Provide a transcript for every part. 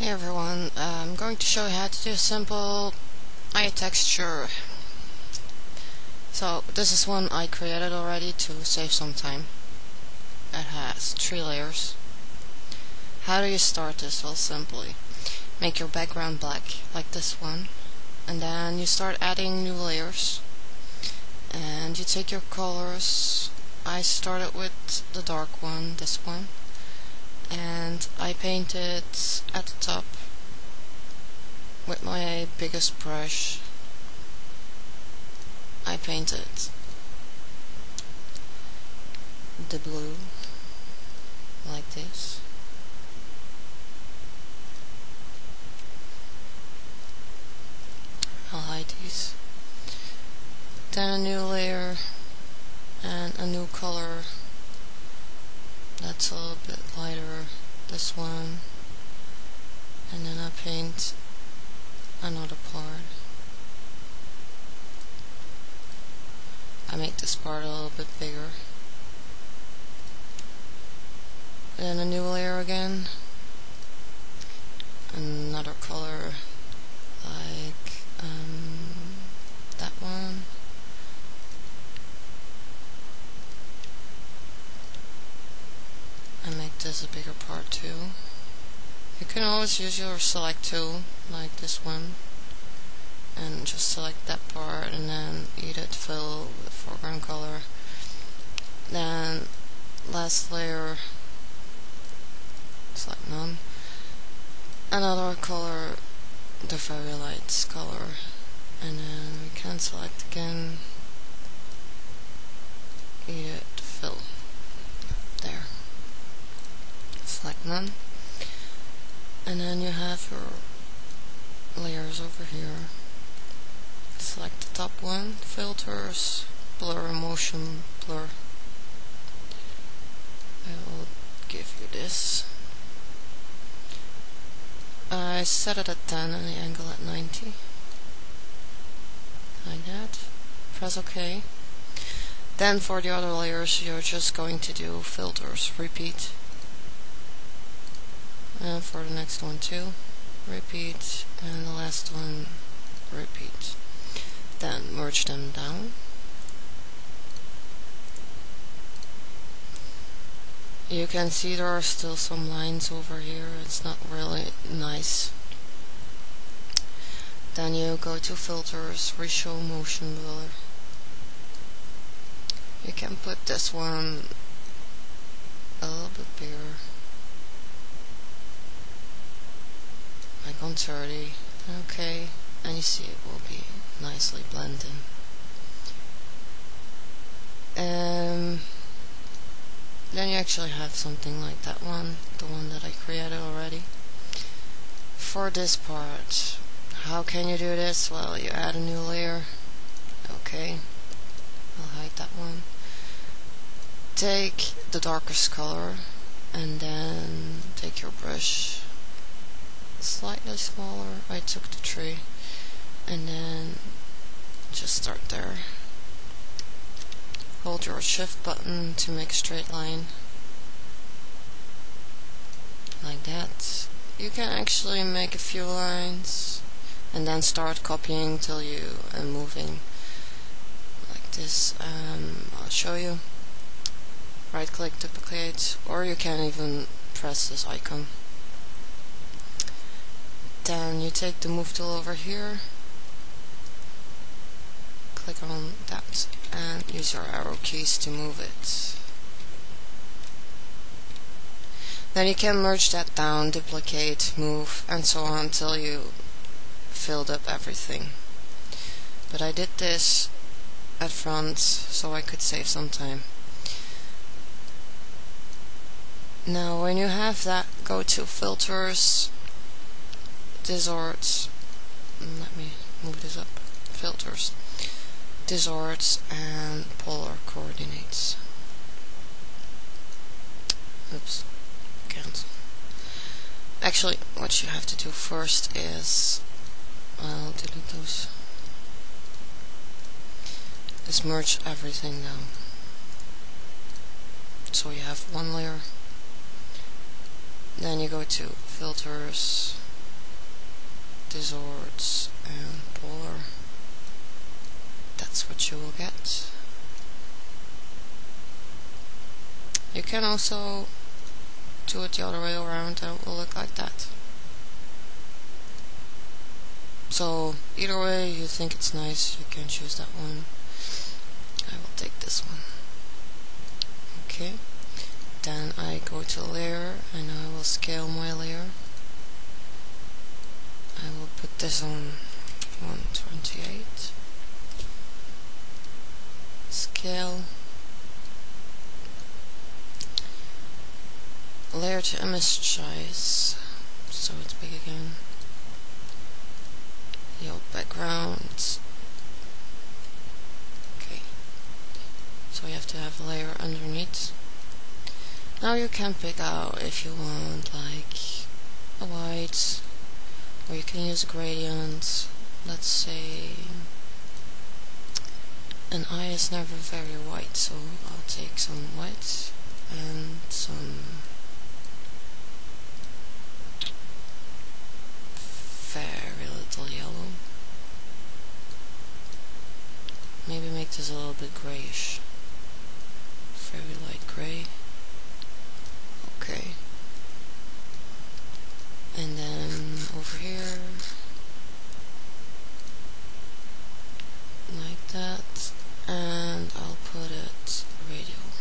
Hey everyone, I'm going to show you how to do a simple EyeTexture. So this is one I created already to save some time. It has 3 layers. How do you start this? Well, simply make your background black like this one, and then you start adding new layers and you take your colors. I started with the dark one, this one, and I painted at the top with my biggest brush. I painted the blue like this. I'll hide these. Then a new layer and a new color that's a little bit lighter, this one, and then I paint another part. I make this part a little bit bigger. Then a new layer again, another color like that one. I make this a bigger part too. You can always use your select tool like this one and just select that part and then edit, fill with foreground color. Then last layer, select none. Another color, the very light color, and then we can select again, edit, fill. There. Select none, and then you have your layers over here. Select the top one, filters, blur, motion blur. I will give you this. I set it at 10 and the angle at 90, like that. Press OK. Then for the other layers you're just going to do filters, repeat. And for the next one too, repeat, and the last one, repeat. Then merge them down. You can see there are still some lines over here, it's not really nice. Then you go to filters, reshow motion blur. You can put this one a little bit bigger, like on 30, okay, and you see it will be nicely blended. Then you actually have something like that one, the one that I created already. For this part, how can you do this? Well, you add a new layer, okay, I'll hide that one. Take the darkest color and then take your brush, slightly smaller. I took the tree and then just start there. Hold your shift button to make a straight line like that. You can actually make a few lines and then start copying till you are moving like this. I'll show you. Right click, duplicate, or you can even press this icon. Then you take the move tool over here, click on that and use your arrow keys to move it. Then you can merge that down, duplicate, move, and so on until you filled up everything. But I did this at front so I could save some time. Now when you have that, go to filters, distort, let me move this up, filters, distort, and polar coordinates. Oops, can't. Actually, what you have to do first is, I'll delete those, is merge everything now. So you have one layer, then you go to filters, Desorts and polar. That's what you will get. You can also do it the other way around and it will look like that. So either way you think it's nice, you can choose that one. I will take this one. Okay, then I go to layer and I will scale my layer. I will put this on 128. Scale. Layer to image size, so it's big again. Your background. Okay, so you have to have a layer underneath. Now you can pick out if you want like a white, or you can use a gradient. Let's say an eye is never very white, so I'll take some white and some very little yellow. Maybe make this a little bit grayish. Very light gray. Okay. And then over here, like that, and I'll put it radial.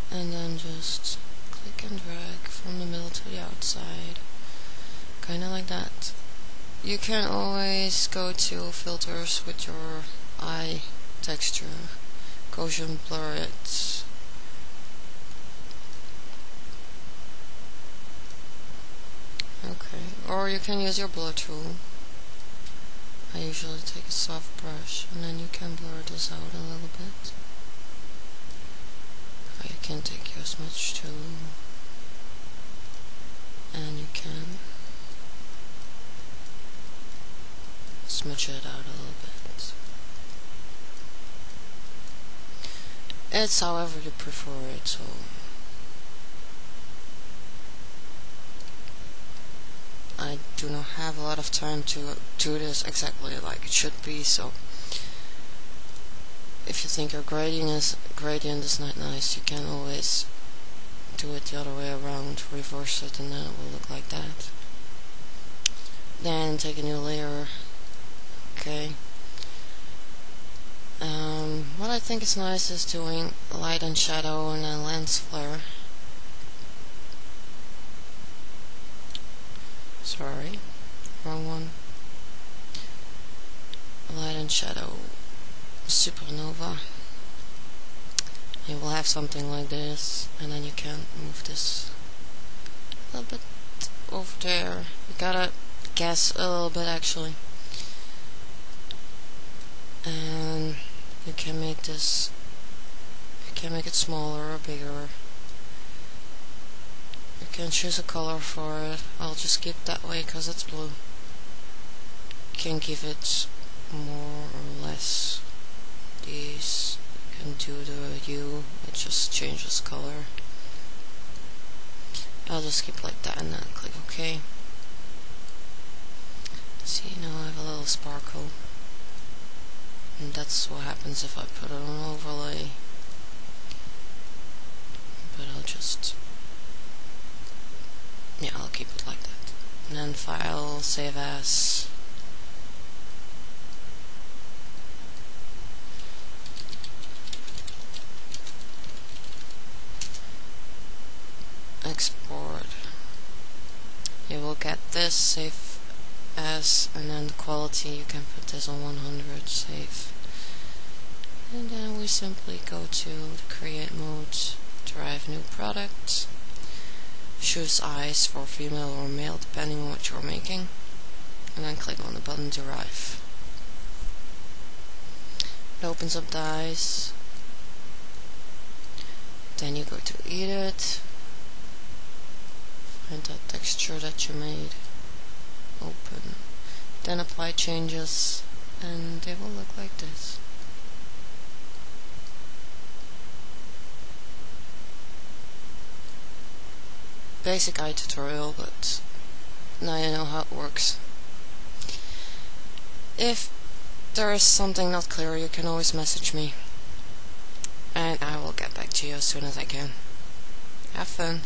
And then just click and drag from the middle to the outside. Kinda like that. You can always go to filters with your EyeTexture, Gaussian blur it. Okay, or you can use your blur tool. I usually take a soft brush and then you can blur this out a little bit. Or you can take your smudge tool and you can smudge it out a little bit. It's however you prefer it, so I do not have a lot of time to do this exactly like it should be, so if you think your gradient is not nice, you can always do it the other way around, reverse it, and then it will look like that. Then take a new layer. Okay. What I think is nice is doing light and shadow and then lens flare. Sorry, wrong one. Light and shadow supernova. You will have something like this, and then you can move this a little bit over there. You gotta guess a little bit actually. And you can make this, you can make it smaller or bigger. You can choose a color for it. I'll just keep it that way because it's blue. You can give it more or less. These, you can do the hue, it just changes color. I'll just keep it like that and then click OK. See, now I have a little sparkle. And that's what happens if I put it on overlay. But I'll just, yeah, I'll keep it like that. And then file, save as. Export. You will get this, save as, and then the quality, you can put this on 100, save. And then we simply go to the create mode, derive new product, choose eyes for female or male depending on what you're making, and then click on the button derive. It opens up the eyes, then you go to edit, find that texture that you made, open, then apply changes, and they will look like this. Basic eye tutorial, but now you know how it works. If there is something not clear, you can always message me, and I will get back to you as soon as I can. Have fun.